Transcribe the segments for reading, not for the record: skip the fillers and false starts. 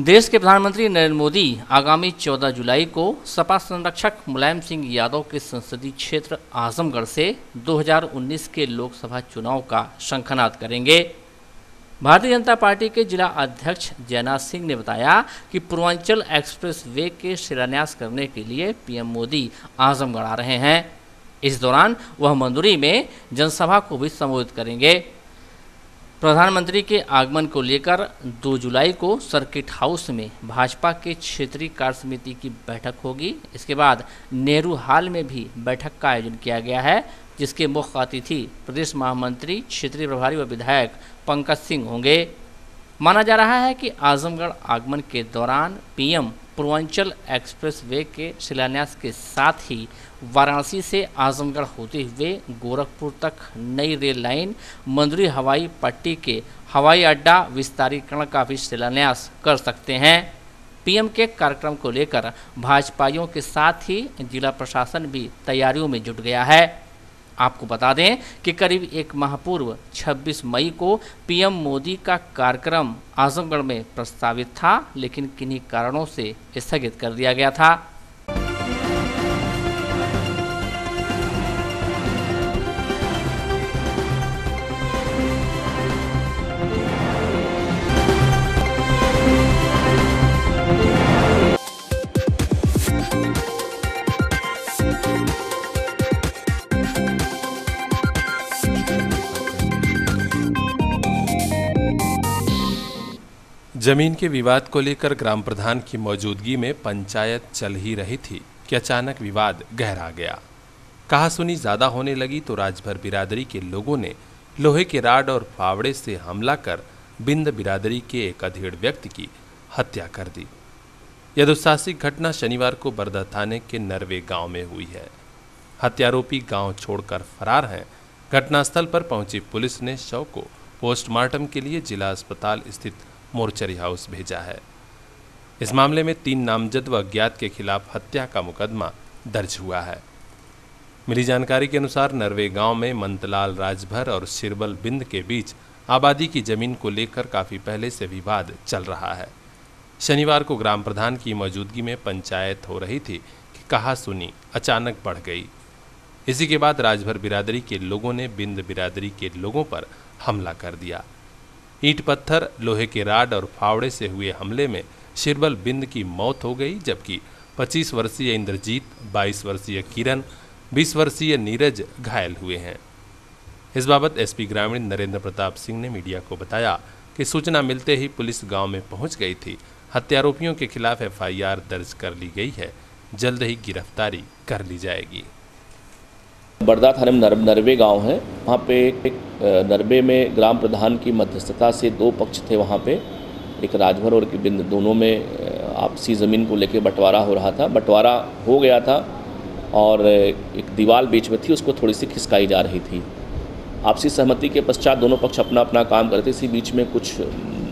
देश के प्रधानमंत्री नरेंद्र मोदी आगामी 14 जुलाई को सपा संरक्षक मुलायम सिंह यादव के संसदीय क्षेत्र आजमगढ़ से 2019 के लोकसभा चुनाव का शंखनाद करेंगे। भारतीय जनता पार्टी के जिला अध्यक्ष जयनाथ सिंह ने बताया कि पूर्वांचल एक्सप्रेस वे के शिलान्यास करने के लिए पीएम मोदी आजमगढ़ आ रहे हैं। इस दौरान वह मंदुरी में जनसभा को भी संबोधित करेंगे। प्रधानमंत्री के आगमन को लेकर 2 जुलाई को सर्किट हाउस में भाजपा के क्षेत्रीय कार्य समिति की बैठक होगी। इसके बाद नेहरू हाल में भी बैठक का आयोजन किया गया है, जिसके मुख्य अतिथि प्रदेश महामंत्री, क्षेत्रीय प्रभारी व विधायक पंकज सिंह होंगे। माना जा रहा है कि आजमगढ़ आगमन के दौरान पीएम पूर्वांचल एक्सप्रेस वे के शिलान्यास के साथ ही वाराणसी से आजमगढ़ होते हुए गोरखपुर तक नई रेल लाइन, मंदुरी हवाई पट्टी के हवाई अड्डा विस्तारीकरण का भी शिलान्यास कर सकते हैं। पीएम के कार्यक्रम को लेकर भाजपाइयों के साथ ही जिला प्रशासन भी तैयारियों में जुट गया है। आपको बता दें कि करीब 1 माह पूर्व 26 मई को पीएम मोदी का कार्यक्रम आजमगढ़ में प्रस्तावित था, लेकिन किन्हीं कारणों से स्थगित कर दिया गया था। जमीन के विवाद को लेकर ग्राम प्रधान की मौजूदगी में पंचायत चल ही रही थी कि अचानक विवाद गहरा गया। कहासुनी ज्यादा होने लगी तो राजभर बिरादरी के लोगों ने लोहे के राड और फावड़े से हमला कर बिंद बिरादरी के एक अधेड़ व्यक्ति की हत्या कर दी। यह दुस्साहसिक घटना शनिवार को बरदा थाने के नरवे गांव में हुई है। हत्यारोपी गांव छोड़कर फरार हैं। घटनास्थल पर पहुंची पुलिस ने शव को पोस्टमार्टम के लिए जिला अस्पताल स्थित मोर्चरी हाउस भेजा है। इस मामले में 3 नामजद व अज्ञात के खिलाफ हत्या का मुकदमा दर्ज हुआ है। मिली जानकारी के अनुसार नरवे गांव में मंतलाल राजभर और शिरबल बिंद के बीच आबादी की जमीन को लेकर काफी पहले से विवाद चल रहा है। शनिवार को ग्राम प्रधान की मौजूदगी में पंचायत हो रही थी कि कहासुनी अचानक बढ़ गई। इसी के बाद राजभर बिरादरी के लोगों ने बिंद बिरादरी के लोगों पर हमला कर दिया। ईंट पत्थर, लोहे के राड और फावड़े से हुए हमले में शिरबल बिंद की मौत हो गई, जबकि 25 वर्षीय इंद्रजीत, 22 वर्षीय किरण, 20 वर्षीय नीरज घायल हुए हैं। इस बाबत एसपी ग्रामीण नरेंद्र प्रताप सिंह ने मीडिया को बताया कि सूचना मिलते ही पुलिस गांव में पहुंच गई थी। हत्यारोपियों के खिलाफ एफआईआर दर्ज कर ली गई है। जल्द ही गिरफ्तारी कर ली जाएगी। बरदा थाने में नरवे गांव है। वहाँ पे एक नरवे में ग्राम प्रधान की मध्यस्थता से 2 पक्ष थे। वहाँ पे एक राजभर और एक बिंद, दोनों में आपसी ज़मीन को लेके बंटवारा हो रहा था। बंटवारा हो गया था और एक दीवार बीच में थी, उसको थोड़ी सी खिसकाई जा रही थी। आपसी सहमति के पश्चात दोनों पक्ष अपना अपना काम करते। इसी बीच में कुछ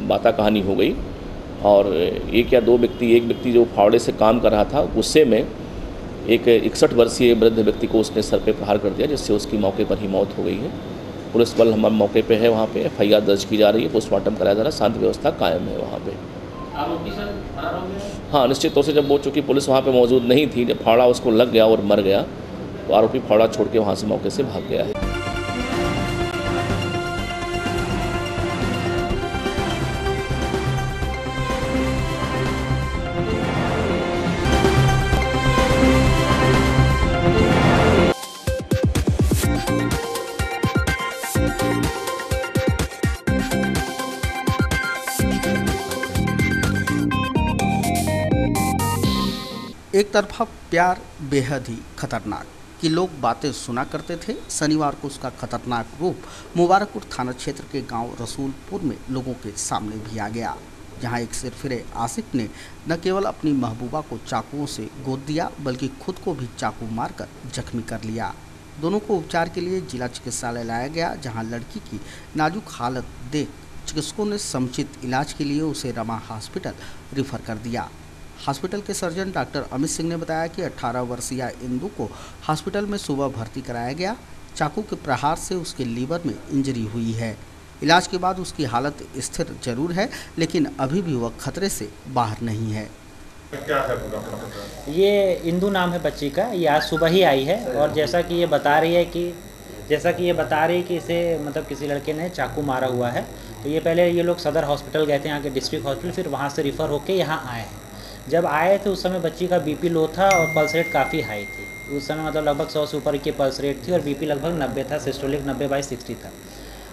बाता कहानी हो गई और एक व्यक्ति जो फावड़े से काम कर रहा था, गुस्से में एक 61 वर्षीय वृद्ध व्यक्ति को उसने सर पे प्रहार कर दिया, जिससे उसकी मौके पर ही मौत हो गई है। पुलिस बल हमारे मौके पे है। वहाँ पे एफआईआर दर्ज की जा रही है, पोस्टमार्टम कराया जा रहा है। शांति व्यवस्था कायम है वहाँ पे। आरोपी सर फरार हो गए? हाँ, निश्चित तौर से जब वो चूँकि पुलिस वहाँ पे मौजूद नहीं थी, जब फावड़ा उसको लग गया और मर गया, तो आरोपी फावड़ा छोड़ के वहाँ से मौके से भाग गया है। एक तरफा प्यार बेहद ही खतरनाक कि लोग बातें सुना करते थे। शनिवार को उसका खतरनाक रूप मुबारकपुर थाना क्षेत्र के गांव रसूलपुर में लोगों के सामने भी आ गया, जहां एक सिरफिरे आशिक ने न केवल अपनी महबूबा को चाकुओं से गोद दिया, बल्कि खुद को भी चाकू मारकर जख्मी कर लिया। दोनों को उपचार के लिए जिला चिकित्सालय लाया गया, जहाँ लड़की की नाजुक हालत देख चिकित्सकों ने समुचित इलाज के लिए उसे रमा हॉस्पिटल रिफर कर दिया। हॉस्पिटल के सर्जन डॉक्टर अमित सिंह ने बताया कि 18 वर्षीय इंदु को हॉस्पिटल में सुबह भर्ती कराया गया। चाकू के प्रहार से उसके लीवर में इंजरी हुई है। इलाज के बाद उसकी हालत स्थिर जरूर है, लेकिन अभी भी वह खतरे से बाहर नहीं है। क्या है पूरा पता? ये इंदु नाम है बच्ची का। ये आज सुबह ही आई है और जैसा कि ये बता रही है कि इसे मतलब किसी लड़के ने चाकू मारा हुआ है। तो ये पहले ये लोग सदर हॉस्पिटल गए थे, यहाँ के डिस्ट्रिक्ट हॉस्पिटल, फिर वहाँ से रिफ़र होके यहाँ आए हैं। जब आए थे उस समय बच्ची का बीपी लो था और पल्स रेट काफ़ी हाई थी। उस समय मतलब लगभग 100 से ऊपर की पल्स रेट थी और बीपी लगभग 90 था, सिस्टोलिक 90/60 था।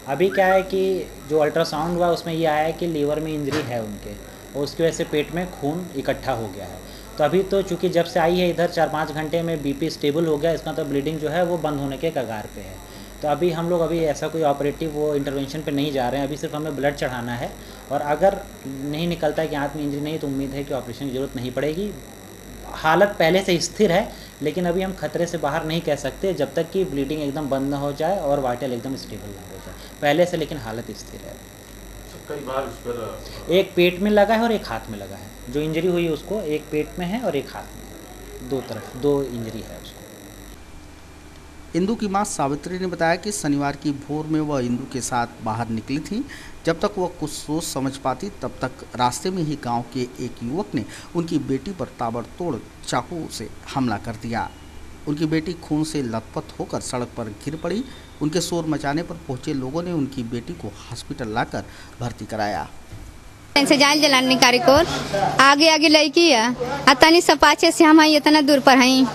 अभी क्या है कि जो अल्ट्रासाउंड हुआ उसमें ये आया है कि लीवर में इंजरी है उनके, और उसकी वजह से पेट में खून इकट्ठा हो गया है। तो अभी तो चूँकि जब से आई है इधर 4-5 घंटे में बीपी स्टेबल हो गया, इसका तो ब्लीडिंग जो है वो बंद होने के कगार पे है। तो अभी हम लोग ऐसा कोई ऑपरेटिव वो इंटरवेंशन पे नहीं जा रहे हैं। अभी सिर्फ हमें ब्लड चढ़ाना है और अगर नहीं निकलता है कि हाथ में इंजरी नहीं तो उम्मीद है कि ऑपरेशन की ज़रूरत नहीं पड़ेगी। हालत पहले से स्थिर है, लेकिन अभी हम खतरे से बाहर नहीं कह सकते जब तक कि ब्लीडिंग एकदम बंद ना हो जाए और वाइटल एकदम स्टेबल ना हो जाए पहले से, लेकिन हालत स्थिर है। कई बार उस पर एक पेट में लगा है और एक हाथ में लगा है। जो इंजरी हुई है उसको एक पेट में है और एक हाथ में, दो तरफ 2 इंजरी है उसको। इंदु की मां सावित्री ने बताया कि शनिवार की भोर में वह इंदु के साथ बाहर निकली थी। जब तक वह कुछ सोच समझ पाती तब तक रास्ते में ही गांव के एक युवक ने उनकी बेटी पर ताबड़तोड़ चाकू से हमला कर दिया। उनकी बेटी खून से लथपथ होकर सड़क पर गिर पड़ी। उनके शोर मचाने पर पहुंचे लोगों ने उनकी बेटी को हॉस्पिटल लाकर भर्ती कराया। से जान जलानी कारिकोर आगे लड़की है, तनी सब पाछे से हम इतना दूर पर हैं।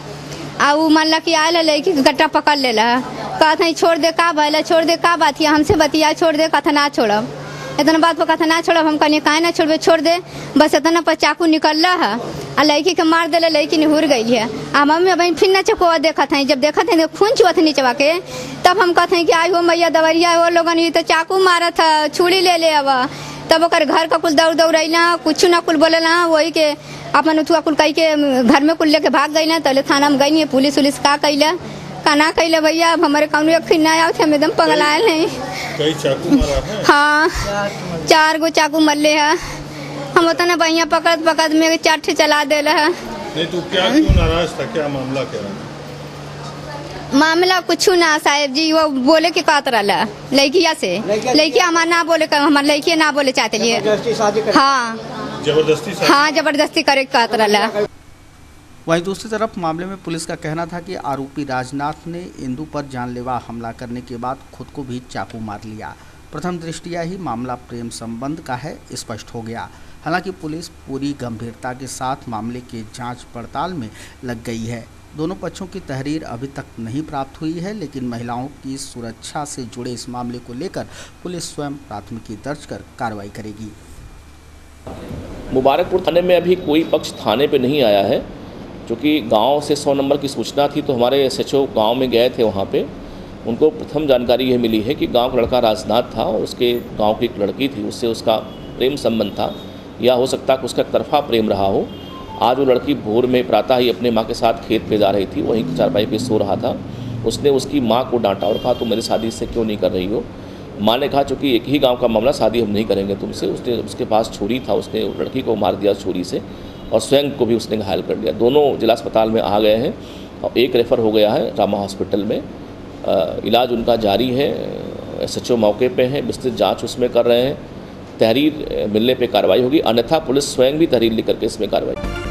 आ उ मान ला कि आयल लड़की के गट्टा पकड़ ले कहते हैं छोड़ दे का भैला, छोड़ दे का बात हमसे बतिया, छोड़ दे कथा ना छोड़ब, इतना बात पर कथा ना छोड़ब। हम कहनी काहे ना छोड़बे, छोड़ दे बस। इतना पर चाकू निकल रहा है आ लड़की के मार दिला, लड़की निहुर गई है। आ मम्मी बहन फिर ना चकुआ देखत हैं, जब देखत हैं खून चुआ थे नीचवा के, तब हम कहते हैं कि आई हो मैया दवरिया वो लोगन ये तो चाकू मारा था, छुरी ले ले अब। तब ओकर घर का कुल दौड़ैला, कुछ ना कुल बोलेला, वही के अपन उठुआ कुल कही के घर में कुल लेके भाग गई ना। तले थाना में गई पुलिस उलिस का कैला का ना कैले भैया। अब हमारे कानून अखिन ना आओ थे, हम एकदम पगलायल हैं। कई चाकू मारा है? हाँ 4 गो चाकू मरले है। हम उतना भैया पकड़ मेरे चाटे चला दे है। नहीं तो क्यों नाराज था, क्या मामला क्या है? मामला कुछ ना साहब जी, वो बोले के कात रहा लड़किया से, लड़किया हमारा ना बोले, हमारे लड़किया ना बोले चाहते लिए। हाँ जबरदस्ती करे कात रहा। वहीं दूसरी तरफ मामले में पुलिस का कहना था कि आरोपी राजनाथ ने इंदु पर जानलेवा हमला करने के बाद खुद को भी चाकू मार लिया। प्रथम दृष्टया ही मामला प्रेम संबंध का है स्पष्ट हो गया। हालांकि पुलिस पूरी गंभीरता के साथ मामले के जांच पड़ताल में लग गई है। दोनों पक्षों की तहरीर अभी तक नहीं प्राप्त हुई है, लेकिन महिलाओं की सुरक्षा से जुड़े इस मामले को लेकर पुलिस स्वयं प्राथमिकी दर्ज कर कार्रवाई करेगी। मुबारकपुर थाने में अभी कोई पक्ष थाने पे नहीं आया है, क्योंकि गांव से 100 नंबर की सूचना थी, तो हमारे SHO गांव में गए थे। वहाँ पे उनको प्रथम जानकारी यह मिली है कि गांव का लड़का राजनाथ था और उसके गांव की एक लड़की थी, उससे उसका प्रेम संबंध था, या हो सकता है कि उसका तरफा प्रेम रहा हो। आज वो लड़की भोर में प्रातः ही अपने माँ के साथ खेत पे जा रही थी, वहीं चारपाई पे सो रहा था। उसने उसकी माँ को डांटा और कहा तुम मेरी शादी से क्यों नहीं कर रही हो। माँ ने कहा चूँकि एक ही गांव का मामला, शादी हम नहीं करेंगे तुमसे। उसने उसके पास छुरी था, उसने लड़की को मार दिया छुरी से और स्वयं को भी उसने घायल कर दिया। दोनों जिला अस्पताल में आ गए हैं और एक रेफ़र हो गया है रामा हॉस्पिटल में। इलाज उनका जारी है। SHO मौके पे हैं, विस्तृत जांच उसमें कर रहे हैं। तहरीर मिलने पे कार्रवाई होगी, अन्यथा पुलिस स्वयं भी तहरीर लिख करके इसमें कार्रवाई।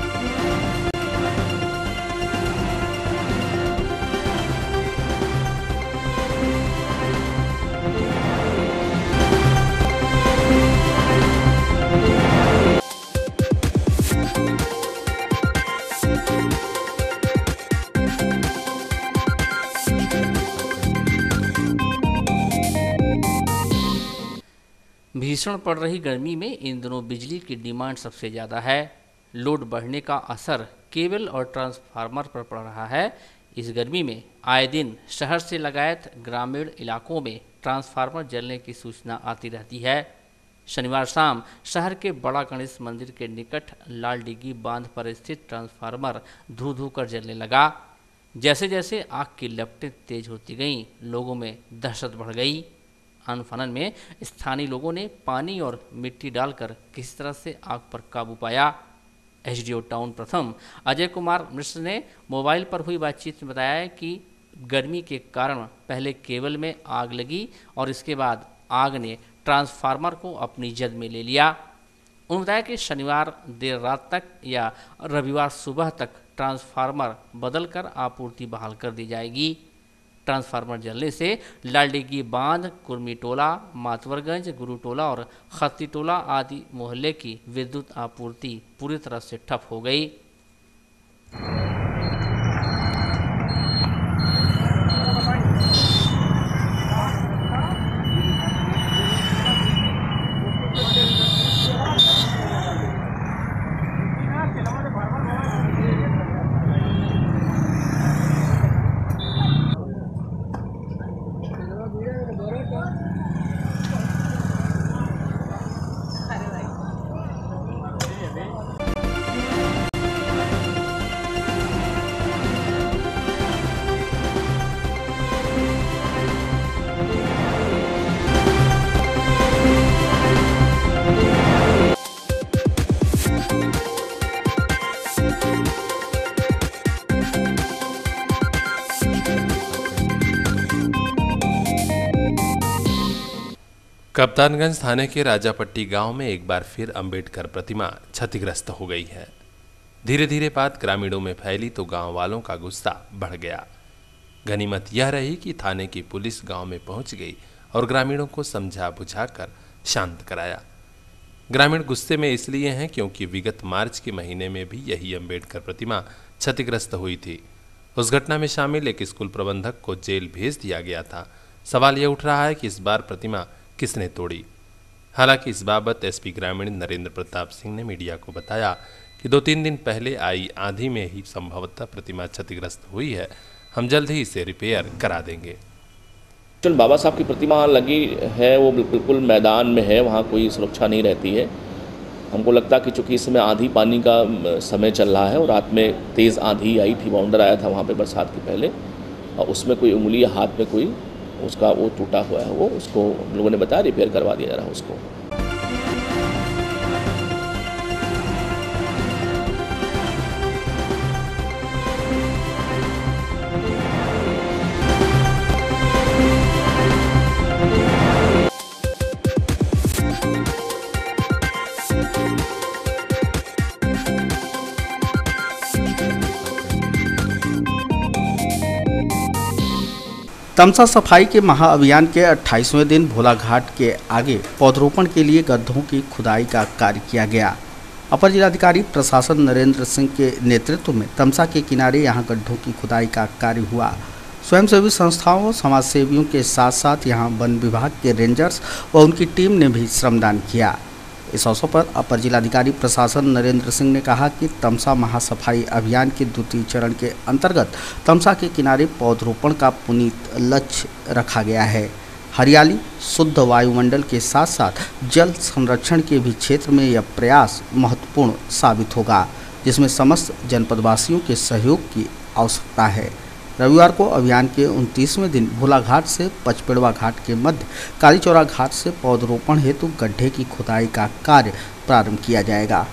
भीषण पड़ रही गर्मी में इन दिनों बिजली की डिमांड सबसे ज़्यादा है। लोड बढ़ने का असर केबल और ट्रांसफार्मर पर पड़ रहा है। इस गर्मी में आए दिन शहर से लगायत ग्रामीण इलाकों में ट्रांसफार्मर जलने की सूचना आती रहती है। शनिवार शाम शहर के बड़ा गणेश मंदिर के निकट लाल डिग्गी बांध पर स्थित ट्रांसफार्मर धू धू कर जलने लगा। जैसे जैसे आग की लपटें तेज होती गईं, लोगों में दहशत बढ़ गई। अनफनन में स्थानीय लोगों ने पानी और मिट्टी डालकर किसी तरह से आग पर काबू पाया। SDO टाउन प्रथम अजय कुमार मिश्र ने मोबाइल पर हुई बातचीत में बताया कि गर्मी के कारण पहले केबल में आग लगी और इसके बाद आग ने ट्रांसफार्मर को अपनी जद में ले लिया। उन्होंने बताया कि शनिवार देर रात तक या रविवार सुबह तक ट्रांसफार्मर बदलकर आपूर्ति बहाल कर दी जाएगी। ट्रांसफार्मर जलने से लालडीगी बांध, कुर्मीटोला, मातवरगंज, गुरुटोला और खत्तीटोला आदि मोहल्ले की विद्युत आपूर्ति पूरी तरह से ठप हो गई। कप्तानगंज थाने के राजापट्टी गांव में एक बार फिर अंबेडकर प्रतिमा क्षतिग्रस्त हो गई है। धीरे धीरे बात ग्रामीणों में फैली तो गांव वालों का गुस्सा बढ़ गया। गनीमत यह रही कि थाने की पुलिस गांव में पहुंच गई और ग्रामीणों को समझा बुझाकर शांत कराया। ग्रामीण गुस्से में इसलिए हैं क्योंकि विगत मार्च के महीने में भी यही अंबेडकर प्रतिमा क्षतिग्रस्त हुई थी। उस घटना में शामिल एक स्कूल प्रबंधक को जेल भेज दिया गया था। सवाल यह उठ रहा है कि इस बार प्रतिमा किसने तोड़ी। हालांकि इस बाबत एसपी ग्रामीण नरेंद्र प्रताप सिंह ने मीडिया को बताया कि 2-3 दिन पहले आई आंधी में ही संभवतः प्रतिमा क्षतिग्रस्त हुई है। हम जल्द ही इसे रिपेयर करा देंगे। बाबा साहब की प्रतिमा लगी है, वो बिल्कुल मैदान में है, वहाँ कोई सुरक्षा नहीं रहती है। हमको लगता है कि चूँकि इस समय आंधी पानी का समय चल रहा है और रात में तेज़ आंधी आई थी, बाउंडर आया था वहाँ पे बरसात के पहले, और उसमें कोई उंगली या हाथ में कोई उसका वो टूटा हुआ है, वो उसको लोगों ने बताया रिपेयर करवा दिया जा रहा है उसको। तमसा सफाई के महाअभियान के 28वें दिन भोला घाट के आगे पौधरोपण के लिए गड्ढों की खुदाई का कार्य किया गया। अपर जिलाधिकारी प्रशासन नरेंद्र सिंह के नेतृत्व में तमसा के किनारे यहां गड्ढों की खुदाई का कार्य हुआ। स्वयंसेवी संस्थाओं और समाज सेवियों के साथ साथ यहां वन विभाग के रेंजर्स व उनकी टीम ने भी श्रमदान किया। इस अवसर पर अपर जिलाधिकारी प्रशासन नरेंद्र सिंह ने कहा कि तमसा महासफाई अभियान के 2 चरण के अंतर्गत तमसा के किनारे पौधरोपण का पुनीत लक्ष्य रखा गया है। हरियाली, शुद्ध वायुमंडल के साथ साथ जल संरक्षण के भी क्षेत्र में यह प्रयास महत्वपूर्ण साबित होगा, जिसमें समस्त जनपदवासियों के सहयोग की आवश्यकता है। रविवार को अभियान के 29वें दिन भोला घाट से पचपेड़वा घाट के मध्य कालीचौरा घाट से पौधरोपण हेतु गड्ढे की खुदाई का कार्य प्रारंभ किया जाएगा।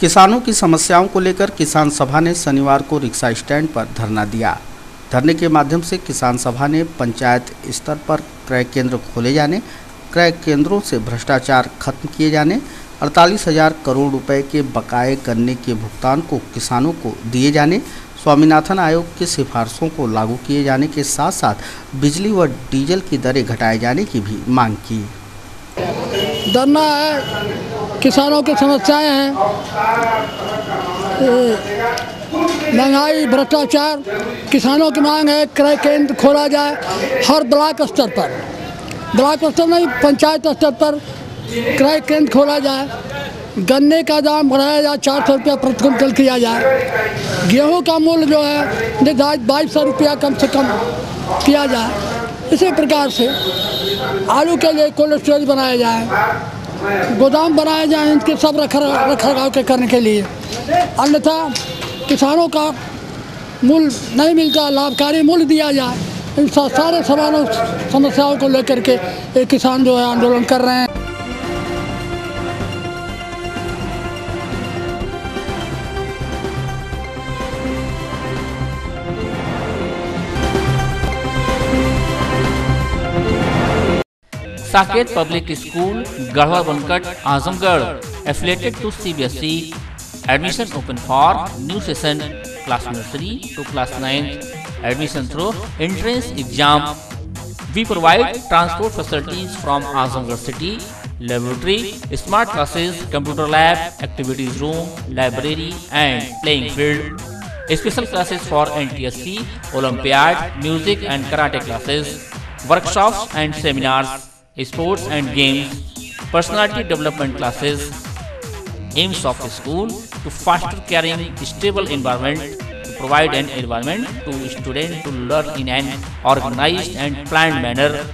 किसानों की समस्याओं को लेकर किसान सभा ने शनिवार को रिक्शा स्टैंड पर धरना दिया। धरने के माध्यम से किसान सभा ने पंचायत स्तर पर क्रय केंद्र खोले जाने, क्रय केंद्रों से भ्रष्टाचार खत्म किए जाने, 48,000 करोड़ रुपए के बकाये गन्ने के भुगतान को किसानों को दिए जाने, स्वामीनाथन आयोग की सिफारिशों को लागू किए जाने के साथ साथ बिजली व डीजल की दरें घटाए जाने की भी मांग की। धरना है, किसानों की समस्याएं हैं, महंगाई, भ्रष्टाचार। किसानों की मांग है क्रय केंद्र खोला जाए हर ब्लॉक स्तर पर, ब्लॉक स्तर नहीं पंचायत स्तर पर क्रय केंद्र खोला जाए। गन्ने का दाम बढ़ाया जाए, 400 रुपया प्रति क्विंटल किया जाए। गेहूं का मूल्य जो है निर्धारित 2200 रुपया कम से कम किया जाए। इसी प्रकार से आलू के लिए कोल्ड स्टोरेज बनाया जाए, गोदाम बनाए जाएं इनके सब रखरखाव के करने के लिए, अन्यथा किसानों का मूल्य नहीं मिलता, लाभकारी मूल्य दिया जाए। इन सारे सवालों समस्याओं को लेकर के ये किसान जो है आंदोलन कर रहे हैं। Saket public school Garhwa बनकट Azamgarh affiliated to CBSE. Admission open for new session class nursery to class 9th. Admission through entrance exam. We provide transport facilities from Azamgarh city, laboratory, smart classes, computer lab, activities room, library and playing field. Special classes for NTSC, Olympiad, music and karate classes, workshops and seminars, sports and games, personality development classes. Aims of the school to foster caring, stable environment, to provide an environment to students to learn in an organized and planned manner,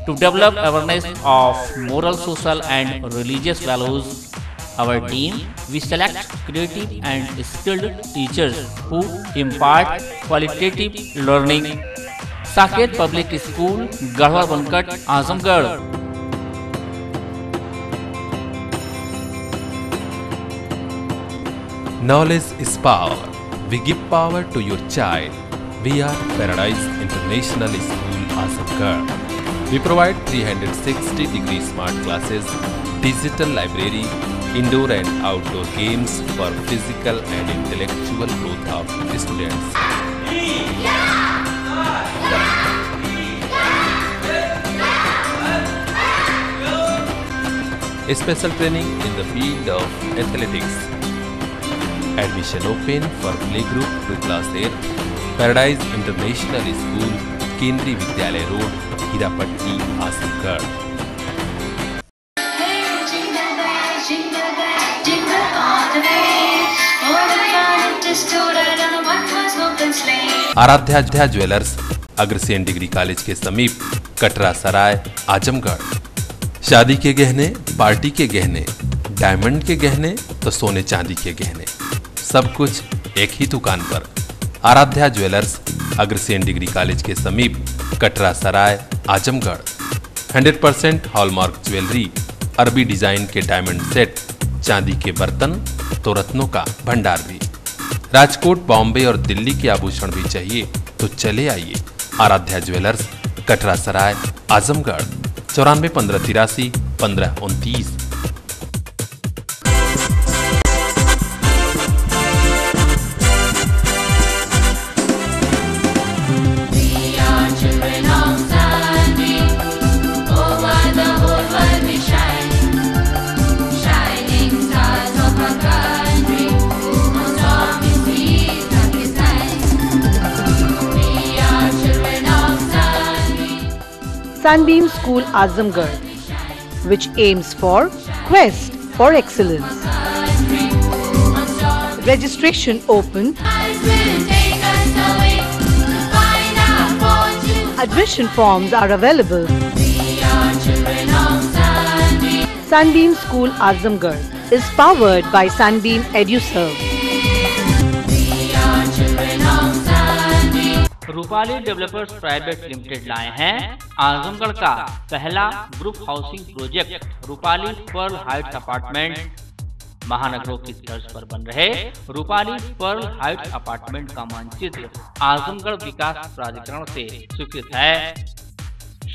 to develop awareness of moral, social and religious values. Our team, we select creative and skilled teachers who impart qualitative learning. Saket public school Garhwa बनकट Azamgarh. Knowledge is power. We give power to your child. We are Paradise International School, Azamgarh. We provide 360-degree smart classes, digital library, indoor and outdoor games for physical and intellectual growth of students. Special training in the field of athletics. Admission open for playgroup to class 8. Paradise International School, Kendri Vidyalaya Road, Hirapatti, Azamgarh. Aaradhya jewellers, Agrasen degree college के समीप, कटरा सराय, आजमगढ़। शादी के गहने, party के गहने, diamond के गहने तो सोने चांदी के गहने, सब कुछ एक ही दुकान पर। Aaradhya jewellers, Agrasen degree college के समीप, कटरा सराय, आजमगढ़। 100% हॉलमार्क ज्वेलरी, अरबी डिजाइन के डायमंड सेट, चांदी के बर्तन तो रत्नों का भंडार भी। राजकोट, बॉम्बे और दिल्ली के आभूषण भी चाहिए तो चले आइए Aaradhya jewellers, Katra Sarai, Azamgarh. 94 1583 1529। Sunbeam School Azamgarh, which aims for quest for excellence. Registration open. Admission forms are available. Sunbeam School Azamgarh is powered by Sunbeam EduServe. Rupali developers private limited लाए हैं आजमगढ़ का पहला group housing project Rupali pearl heights apartment. महानगरों की तर्ज पर बन रहे रूपाली पर्ल हाइट्स अपार्टमेंट का मानचित्र आजमगढ़ विकास प्राधिकरण से स्वीकृत है।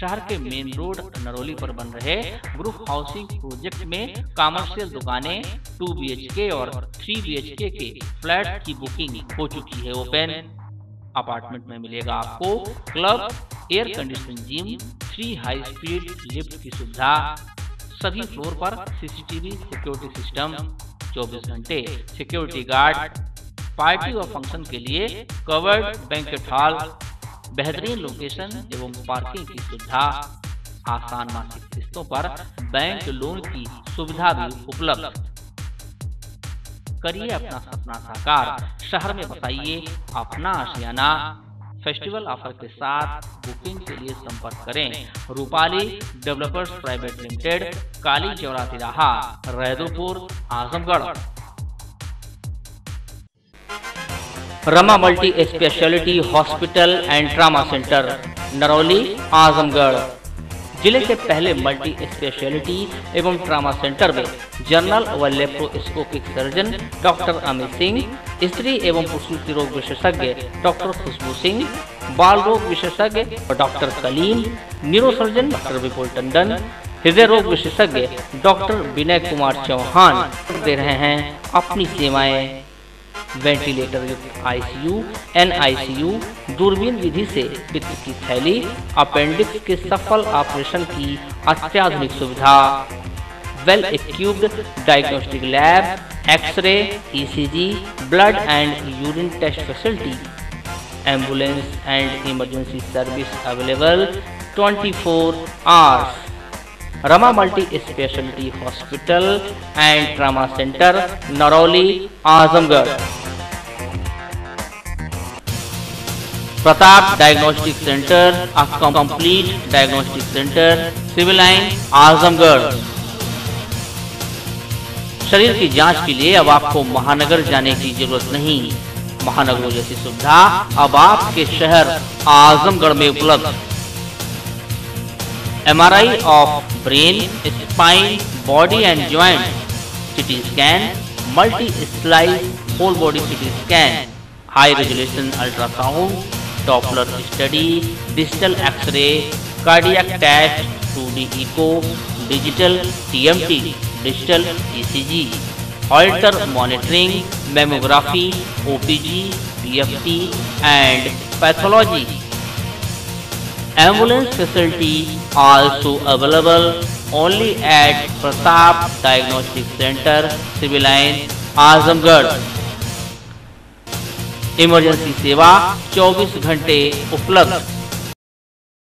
शहर के मेन रोड नरोली पर बन रहे ग्रुप हाउसिंग प्रोजेक्ट में कमर्शियल दुकानें 2 BHK और 3 BHK के फ्लैट की बुकिंग हो चुकी है ओपन। अपार्टमेंट में मिलेगा आपको club, air conditioning gym, 3 high speed lift की सुविधा। सभी फ्लोर पर CCTV सिक्योरिटी सिस्टम, 24 घंटे सिक्योरिटी गार्ड, पार्टी और फंक्शन के लिए कवर्ड बैंक्वेट हॉल, बेहतरीन लोकेशन एवं पार्किंग की सुविधा। आसान मासिक किस्तों पर बैंक लोन की सुविधा भी उपलब्ध। करिए अपना सपना साकार, शहर में बताइए अपना आशियाना। फेस्टिवल ऑफर के साथ बुकिंग के लिए संपर्क करें Rupali developers private limited, Kali Chaura तिराहा, Raidupur, Azamgarh. Rama multi speciality hospital and trauma centre, Narauli, Azamgarh. जिले के पहले मल्टी स्पेशलिटी एवं ट्रामा सेंटर में जनरल व laparoscopic surgeon doctor Amit Singh, स्त्री एवं प्रसूति रोग विशेषज्ञ डॉक्टर खुशबू सिंह, बाल रोग विशेषज्ञ डॉक्टर कलीम, न्यूरोसर्जन डॉक्टर विपुल टंडन, हृदय रोग विशेषज्ञ डॉक्टर विनय कुमार चौहान दे रहे हैं अपनी सेवाएं। वेंटिलेटर युक्त आईसीयू, एनआईसीयू, दूरबीन विधि से पित्त की थैली, अपेंडिक्स के सफल ऑपरेशन की अत्याधुनिक सुविधा, well equipped diagnostic lab, X ray, ECG, blood and urine test facility, ambulance and emergency service available 24 hours. Rama multi speciality hospital and trauma centre, Narauli, Azamgarh. Pratap diagnostic centre, a complete diagnostic centre, civil line, Azamgarh. शरीर की जांच के लिए अब आपको महानगर जाने की जरूरत नहीं। महानगरों जैसी सुविधा अब आपके शहर आजमगढ़ में उपलब्ध। MRI of brain, spine, body and joint, CT scan, multi-slice whole body CT scan, high resolution ultrasound, Doppler study, digital X-ray, cardiac test, 2D echo, digital TMT, digital ECG, Holter monitoring, mammography, OPG, PFT and pathology. Ambulance facility also available only at Pratap Diagnostic Center, Civil Line, Azamgarh. Emergency सेवा 24 घंटे उपलब्ध।